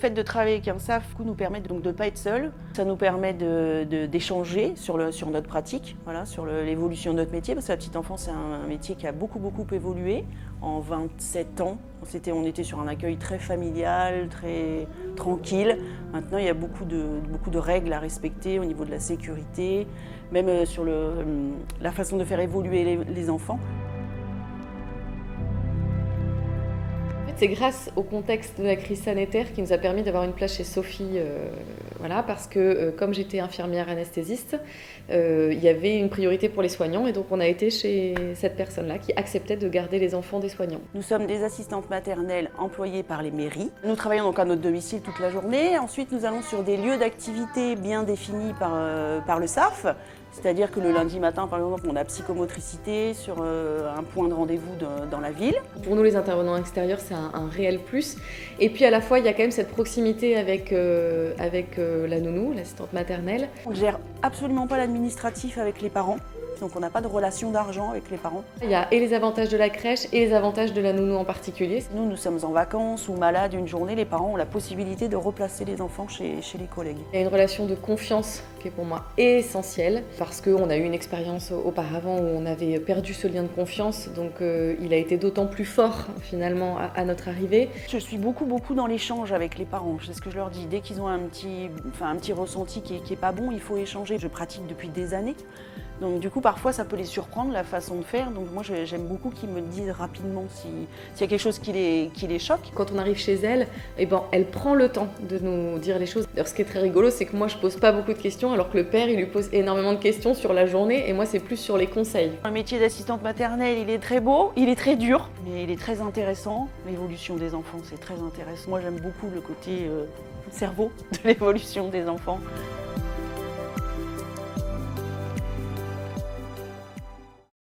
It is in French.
Le fait de travailler avec un SAF nous permet donc de ne pas être seul. Ça nous permet d'échanger sur notre pratique, voilà, sur l'évolution de notre métier, parce que la petite enfance, c'est un métier qui a beaucoup évolué. En 27 ans, on était sur un accueil très familial, très tranquille. Maintenant, il y a beaucoup de règles à respecter au niveau de la sécurité, même sur la façon de faire évoluer les enfants. C'est grâce au contexte de la crise sanitaire qui nous a permis d'avoir une place chez Sophie, voilà, parce que comme j'étais infirmière anesthésiste, il y avait une priorité pour les soignants et donc on a été chez cette personne-là qui acceptait de garder les enfants des soignants. Nous sommes des assistantes maternelles employées par les mairies. Nous travaillons donc à notre domicile toute la journée. Ensuite, nous allons sur des lieux d'activité bien définis par le SAF. C'est-à-dire que le lundi matin, par exemple, on a psychomotricité sur un point de rendez-vous dans la ville. Pour nous, les intervenants extérieurs, c'est un réel plus. Et puis à la fois, il y a quand même cette proximité avec la nounou, l'assistante maternelle. On ne gère absolument pas l'administratif avec les parents. Donc on n'a pas de relation d'argent avec les parents. Il y a et les avantages de la crèche et les avantages de la nounou en particulier. Nous sommes en vacances ou malades une journée, les parents ont la possibilité de replacer les enfants chez les collègues. Il y a une relation de confiance qui est pour moi essentielle parce qu'on a eu une expérience auparavant où on avait perdu ce lien de confiance, donc il a été d'autant plus fort finalement à notre arrivée. Je suis beaucoup dans l'échange avec les parents, c'est ce que je leur dis. Dès qu'ils ont un petit ressenti qui est pas bon, il faut échanger. Je pratique depuis des années. Donc du coup, parfois, ça peut les surprendre, la façon de faire. Donc moi, j'aime beaucoup qu'ils me disent rapidement s'il y a quelque chose qui les choque. Quand on arrive chez elle, eh ben, elle prend le temps de nous dire les choses. Alors, ce qui est très rigolo, c'est que moi, je pose pas beaucoup de questions, alors que le père, il lui pose énormément de questions sur la journée, et moi, c'est plus sur les conseils. Le métier d'assistante maternelle, il est très beau, il est très dur, mais il est très intéressant. L'évolution des enfants, c'est très intéressant. Moi, j'aime beaucoup le côté cerveau de l'évolution des enfants.